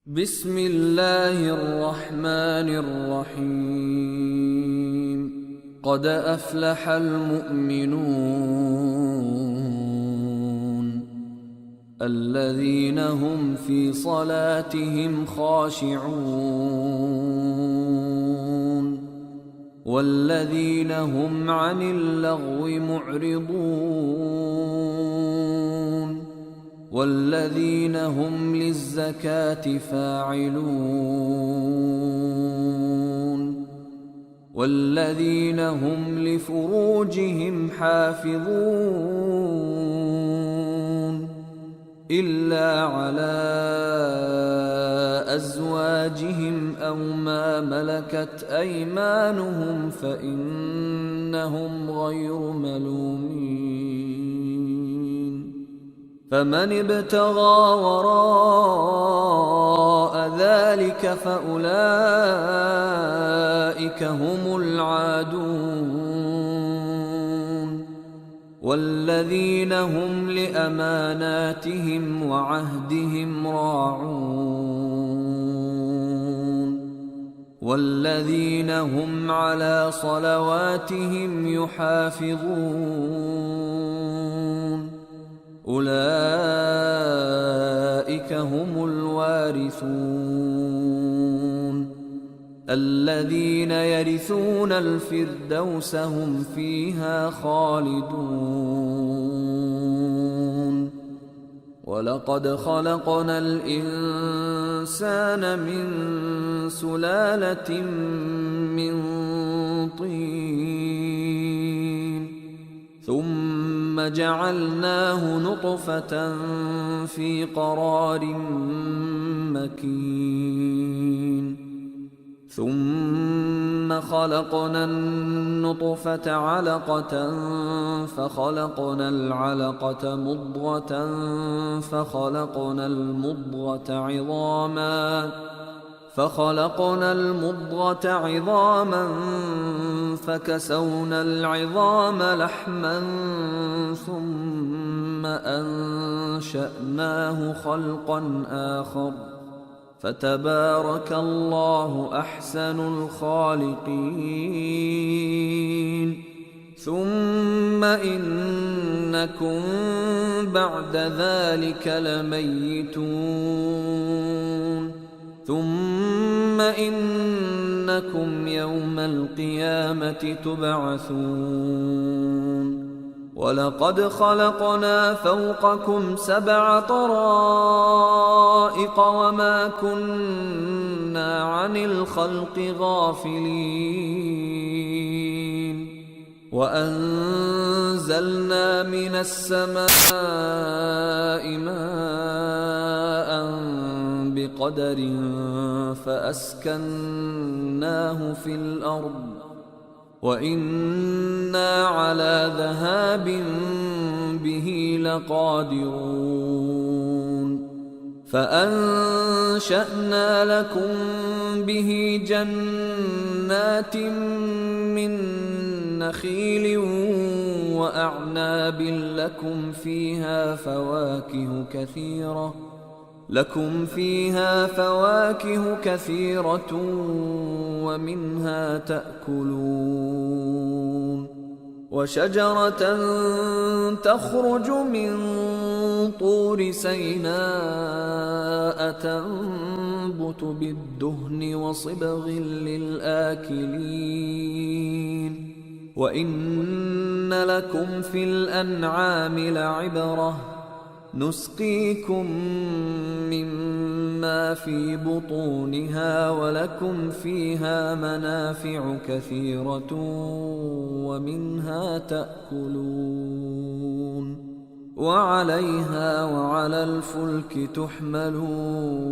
بسم الله الرحمن الرحيم. قد أفلح المؤمنون الذين هم في صلاتهم خاشعون والذين هم عن اللغو معرضون والذين هم للزكاة فاعلون والذين هم لفروجهم حافظون إلا على أزواجهم أو ما ملكت أيمانهم فإنهم غير ملومين. فمن ابتغى وراء ذلك فأولئك هم العادون والذين هم لأماناتهم وعهدهم راعون والذين هم على صلواتهم يحافظون أولئك هم الوارثون الذين يرثون الفردوس هم فيها خالدون. ولقد خلقنا الإنسان من سلالة من طين ثم جعلناه نطفة في قرار مكين ثم خلقنا النطفة علقة فخلقنا العلقة مضغة فخلقنا المضغة عظاما فكسونا العظام لحما ثم أنشأناه خلقا آخر فتبارك الله أحسن الخالقين. ثم إنكم بعد ذلك لميتون ثم إنكم يوم القيامة تبعثون. ولقد خلقنا فوقكم 7 طرائق وما كنا عن الخلق غافلين وأنزلنا من السماء ماء بقدر فأسكناه في الأرض وإنا على ذهاب به لقادرون. فأنشأنا لكم به جنات من نخيل وأعناب لكم فيها فواكه كثيرة ومنها تأكلون. وشجرة تخرج من طور سيناء تنبت بالدهن وصبغ للآكلين وإن لكم في الأنعام لعبرة نسقيكم مما في بطونها ولكم فيها منافع كثيرة ومنها تأكلون وعليها وعلى الفلك تحملون.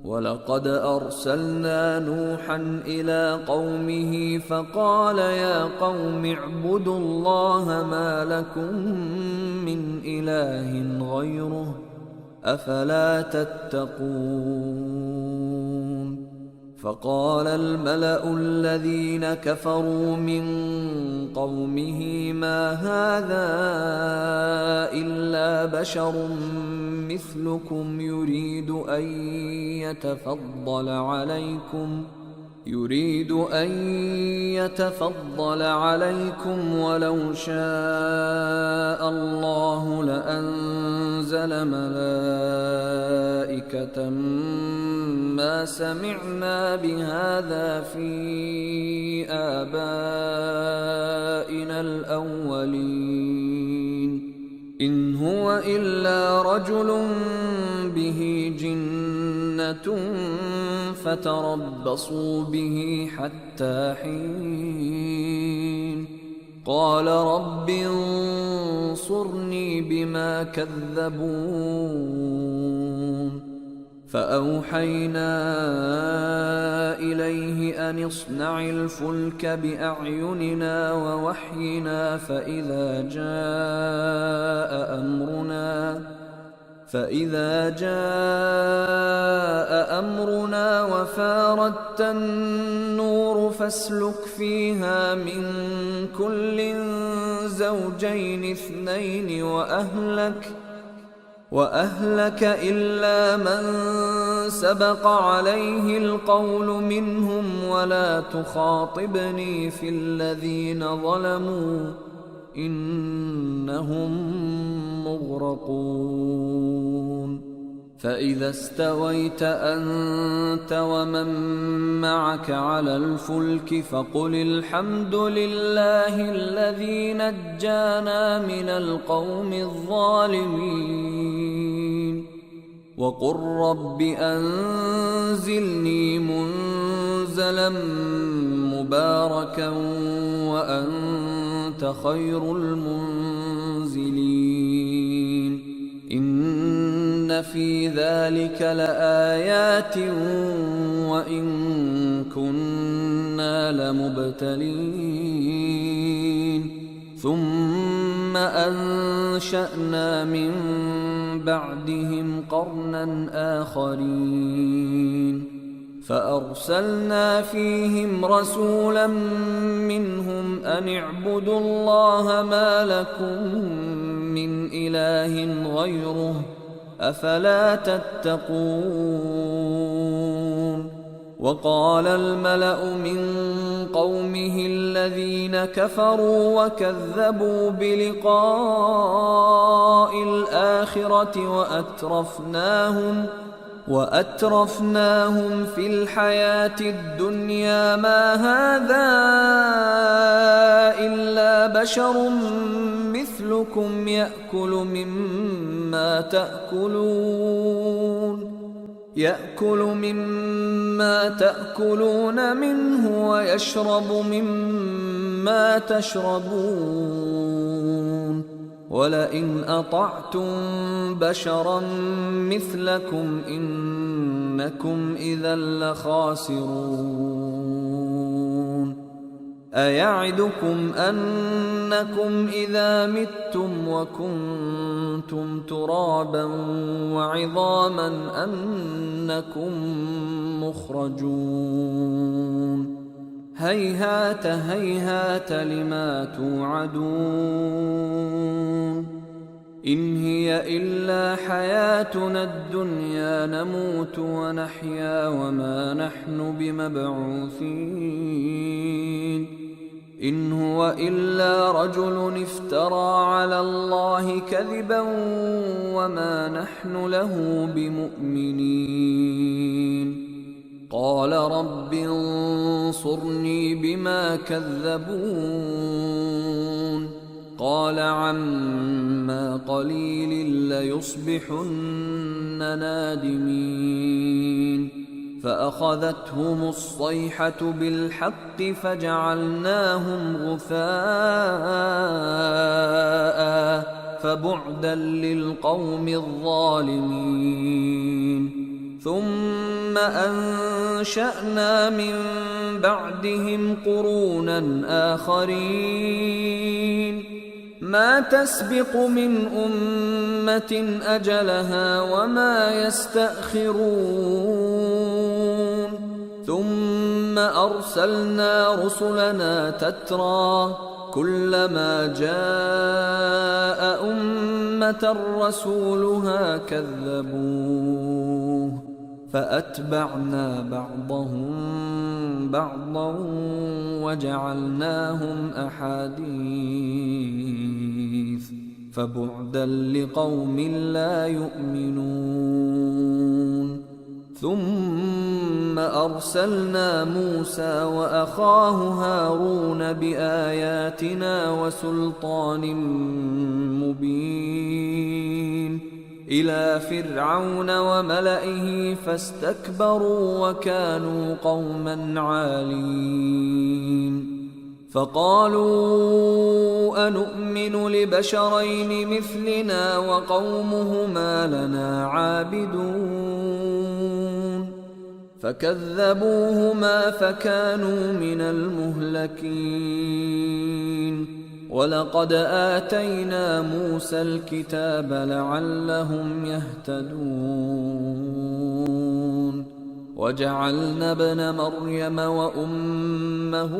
ولقد أرسلنا نوحا إلى قومه فقال يا قوم اعبدوا الله ما لكم من إله غيره أفلا تتقون. فقال الملأ الذين كفروا من قومه ما هذا إلا بشر مثلكم يريد أن يتفضل عليكم ولو شاء الله لأنزل ملائكة ما سمعنا بهذا في آبائنا الأولين إن هو إلا رجل به جنة فتربصوا به حتى حين قال رب انصرني بما كذبون فأوحينا إليه أن اصنع الفلك بأعيننا ووحينا فإذا جاء أمرنا وفاردت النور فاسلك فيها من كل زوجين اثنين وأهلك إلا من سبق عليه القول منهم ولا تخاطبني في الذين ظلموا إنهم مغرقون فإذا استويت أنت ومن معك على الفلك فقل الحمد لله الذي نجانا من القوم الظالمين وقل رب أنزلني منزلا مباركا وأنت خير المنزلين إن في ذلك لآيات وإن كنا لمبتلين ثم أنشأنا من بعدهم قرنا آخرين فأرسلنا فيهم رسولا منهم أن اعبدوا الله ما لكم من إله غيره أفلا تتقون وقال الملأ من قومه الذين كفروا وكذبوا بلقاء الآخرة وأترفناهم في الحياة الدنيا ما هذا إلا بشر مثلكم يأكل مما تأكلون منه ويشرب مما تشربون ولئن أطعتم بشرا مثلكم إنكم إذا لخاسرون أيعدكم أنكم إذا متم وكنتم ترابا وعظاما أنكم مخرجون هيهات هيهات لما توعدون إن هي إلا حياتنا الدنيا نموت ونحيا وما نحن بمبعوثين إن هو إلا رجل افترى على الله كذبا وما نحن له بمؤمنين قال رب انصرني بما كذبون قال عما قليل ليصبحن نادمين فأخذتهم الصيحة بالحق فجعلناهم غثاء فبعدا للقوم الظالمين ثم أنشأنا من بعدهم قرونا آخرين ما تسبق من أمة أجلها وما يستأخرون ثم أرسلنا رسلنا تترى كلما جاء أمة رسولها كذبوه فأتبعنا بعضهم بعضا وجعلناهم أحاديث فبعدا لقوم لا يؤمنون. ثم أرسلنا موسى وأخاه هارون بآياتنا وسلطان مبين إلى فرعون وملئه فاستكبروا وكانوا قوما عالين. فقالوا أنؤمن لبشرين مثلنا وقومهما لنا عابدون فكذبوهما فكانوا من المهلكين. ولقد آتينا موسى الكتاب لعلهم يهتدون وجعلنا ابن مريم وأمه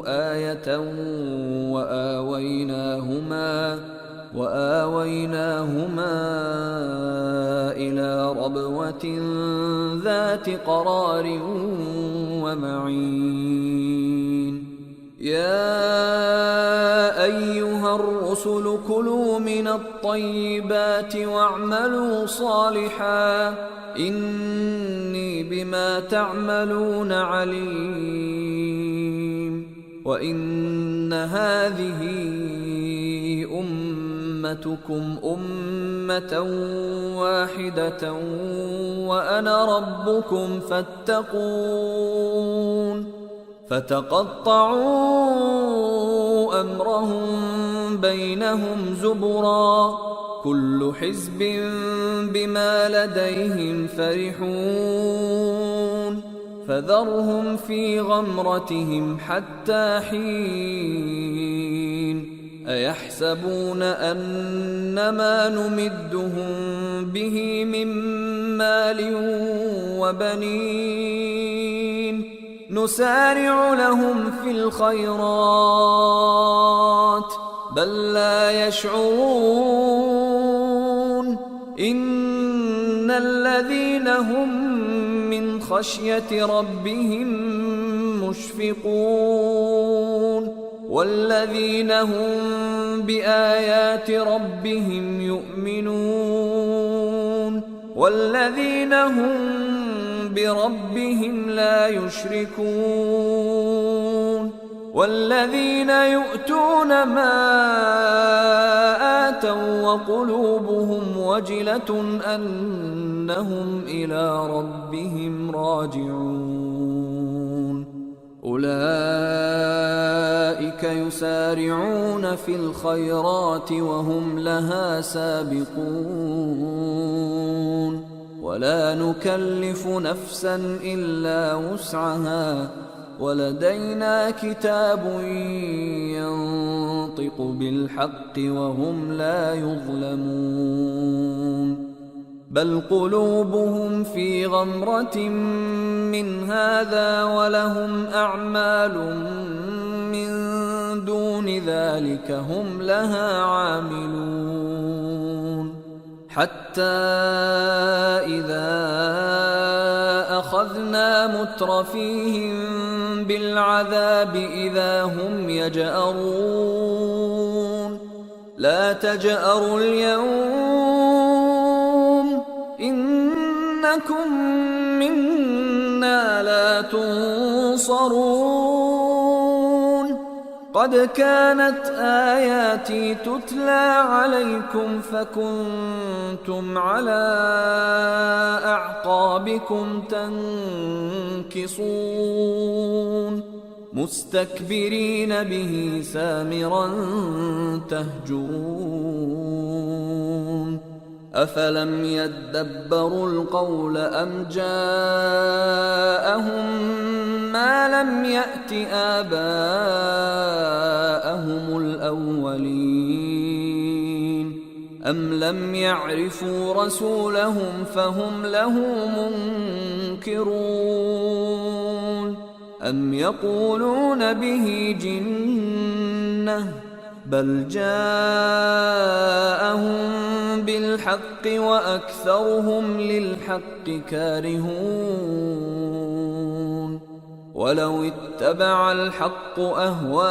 آية وآويناهما إلى ربوة ذات قرار ومعين. يا أيها الرسل كلوا من الطيبات واعملوا صالحا إني بما تعملون عليم. وإن هذه أمتكم أمة واحدة وأنا ربكم فاتقون. فتقطعوا أمرهم بينهم زبرا كل حزب بما لديهم فرحون. فذرهم في غمرتهم حتى حين. أيحسبون أنما نمدهم به من مال وبنين نسارع لهم في الخيرات بل لا يشعرون. إن الذين هم من خشية ربهم مشفقون والذين هم بآيات ربهم يؤمنون والذين هم بربهم لا يشركون والذين يؤتون ما آتوا وقلوبهم وجلة أنهم إلى ربهم راجعون. أولئك يسارعون في الخيرات وهم لها سابقون ولا نكلف نفسا إلا وسعها ولدينا كتاب ينطق بالحق وهم لا يظلمون. بل قلوبهم في غمرة من هذا ولهم أعمال من دون ذلك هم لها عاملون. حتى إذا أخذنا مترفيهم بالعذاب إذا هم يجأرون. لا تجأروا اليوم إنكم منا لا تنصرون. قد كانت آياتي تتلى عليكم فكنتم على أعقابكم تنكصون مستكبرين به سامرا تهجرون. أفلم يدبروا القول أم جاءهم ما لم يأت آباءهم الأولين أم لم يعرفوا رسولهم فهم له منكرون أم يقولون به جنة بل جاءهم بالحق وأكثرهم للحق كارهون ولو اتبع الحق أهواءهم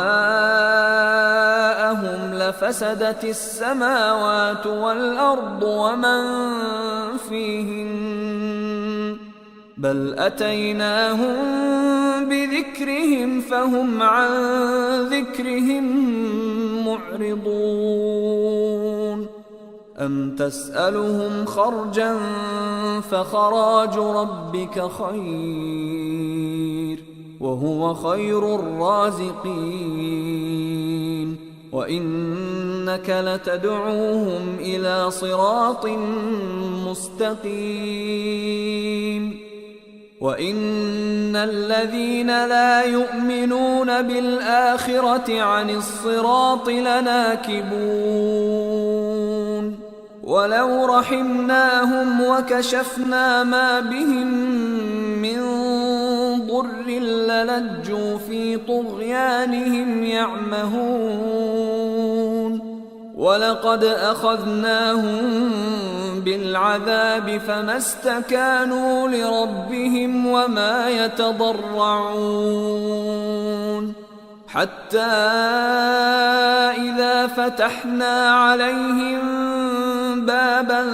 لفسدت السماوات والأرض ومن فيهن بل أتيناهم بذكرهم فهم عن ذكرهم معرضون أم تسألهم خرجا فخراج ربك خير وهو خير الرازقين وإنك لتدعوهم إلى صراط مستقيم وإن الذين لا يؤمنون بالآخرة عن الصراط لناكبون ولو رحمناهم وكشفنا ما بهم من ضر للجوا في طغيانهم يعمهون ولقد أخذناهم بالعذاب فما استكانوا لربهم وما يتضرعون حتى إذا فتحنا عليهم بابا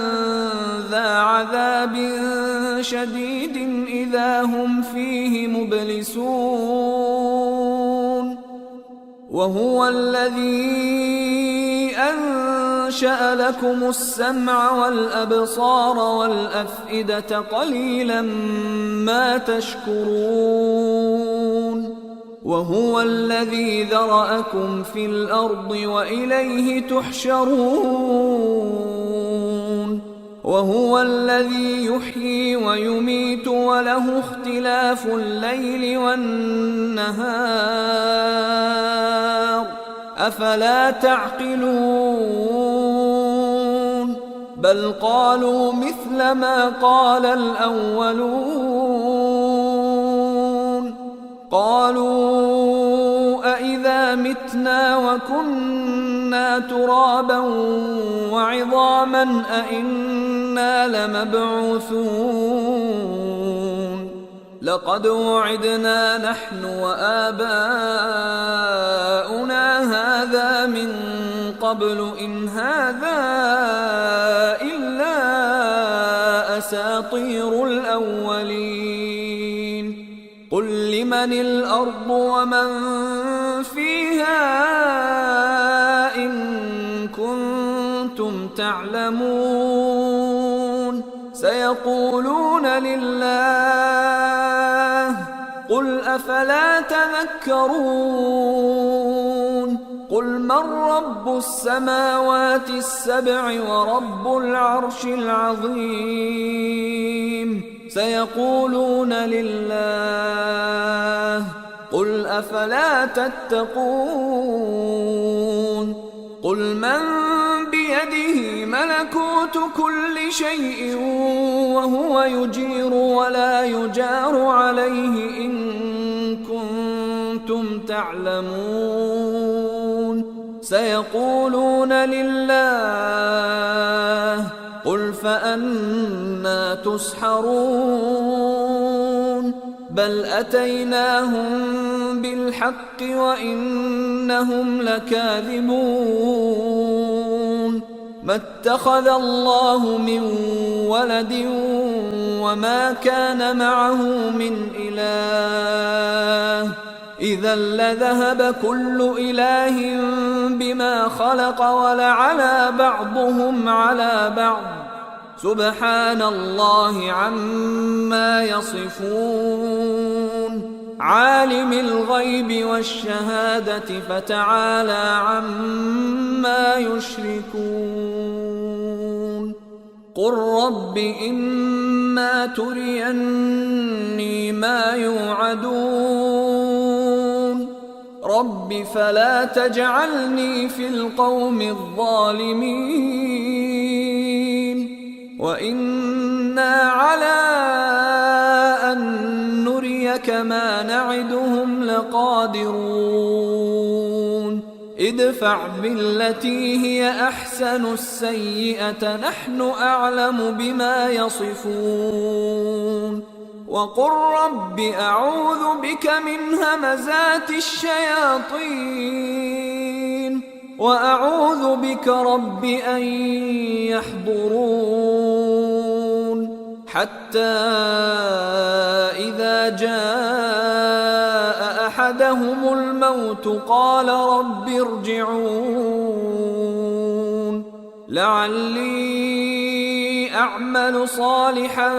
ذا عذاب شديد إذا هم فيه مبلسون وهو الذي أنشأ لكم السمع والأبصار والأفئدة قليلا ما تشكرون وهو الذي ذرأكم في الأرض وإليه تحشرون وهو الذي يحيي ويميت وله اختلاف الليل والنهار أفلا تعقلون بل قالوا مثل ما قال الأولون قالوا أإذا متنا وكنا ترابا وعظاما أإنا لمبعوثون لقد وعدنا نحن وآباؤنا هذا من قبل إن هذا إلا أساطير الأولين قل لمن الأرض ومن فيها إن كنتم تعلمون سيقولون لله قل أفلا تذكرون قل من رب السماوات السبع ورب العرش العظيم سيقولون لله قل أفلا تتقون قل من بيده ملكوت كل شيء وهو يجير ولا يجار عليه إن كنتم تعلمون سيقولون لله قل فأنى تسحرون بل أتيناهم بالحق وإنهم لكاذبون ما اتخذ الله من ولد وما كان معه من إله إذا لذهب كل إله بما خلق ولعلى بعضهم على بعض سبحان الله عما يصفون عالم الغيب والشهادة فتعالى عما يشركون قل رب إما تريني ما يوعدون رب فلا تجعلني في القوم الظالمين وإنا على أن نريك ما نعدهم لقادرون ادفع بالتي هي أحسن السيئة نحن أعلم بما يصفون وقل رب أعوذ بك من همزات الشياطين وأعوذ بك رب أن يحضرون حتى إذا جاء أحدهم الموت قال رب ارجعون لعلي أعمل صالحا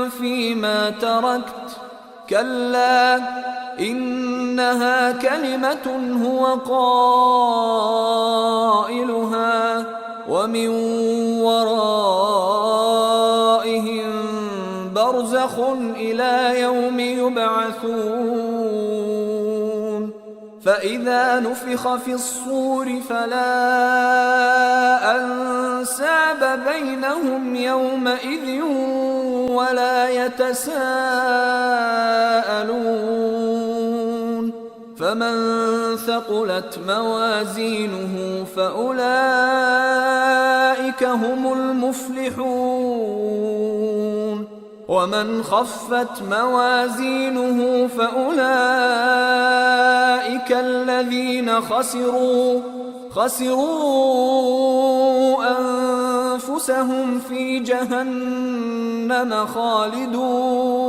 فيما تركت كلا إنها كلمة هو قائلها ومن ورائهم برزخ إلى يوم يبعثون فإذا نفخ في الصور فلا أنساب بينهم يومئذ ولا يتساءلون فمن ثقلت موازينه فأولئك هم المفلحون ومن خفت موازينه فأولئك الذين خسروا أنفسهم في جهنم خالدون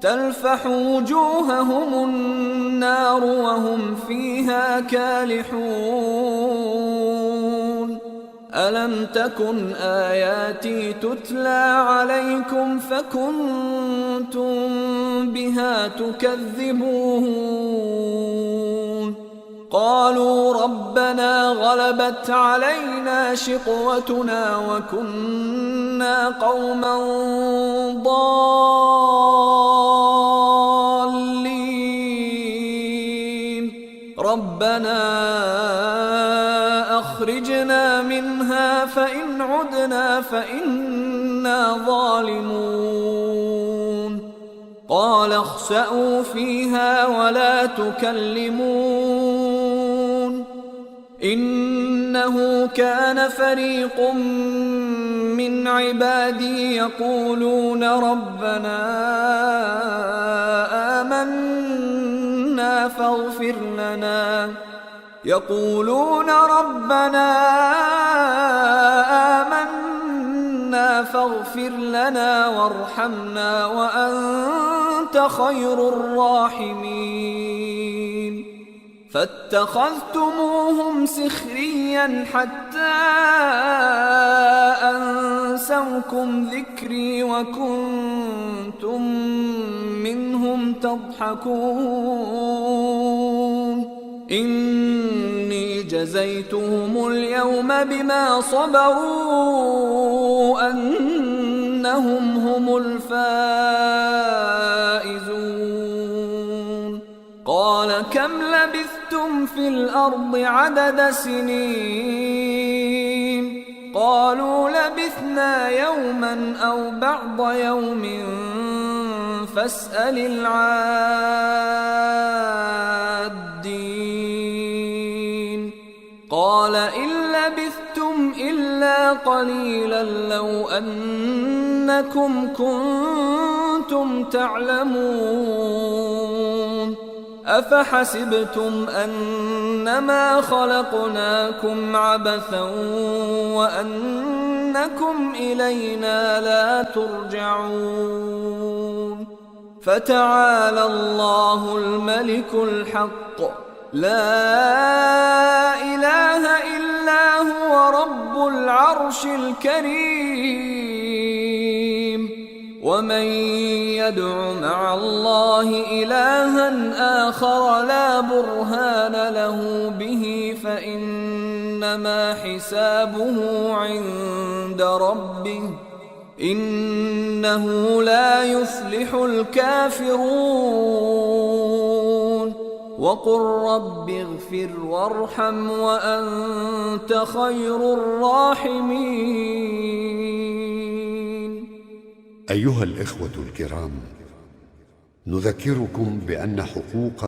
تلفح وجوههم النار وهم فيها كالحون ألم تكن آياتي تتلى عليكم فكنتم بها تكذبون قالوا ربنا غلبت علينا شقوتنا وكنا قوما ضالين ربنا أخرجنا منها فإن عدنا فإنا ظالمون قال اخسئوا فيها ولا تكلمون إنه كان فريق من عبادي يقولون ربنا آمنا فاغفر لنا وارحمنا وأنت خير الراحمين فاتخذتموهم سخريا حتى أنسوكم ذكري وكنتم منهم تضحكون إني جزيتهم اليوم بما صبروا أنهم هم الفائزون قال كم لبثتم في الأرض عدد سنين قالوا لبثنا يوما أو بعض يوم فاسأل العادين قال إن لبثتم إلا قليلا لو أنكم كنتم تعلمون أفحسبتم أنما خلقناكم عبثا وأنكم إلينا لا ترجعون فتعالى الله الملك الحق لا إله إلا هو رب العرش الكريم ومن يدع مع الله إلها آخر لا برهان له به فإنما حسابه عند ربه إنه لا يفلح الكافرون وقل رب اغفر وارحم وأنت خير الراحمين. أيها الإخوة الكرام، نذكركم بأن حقوق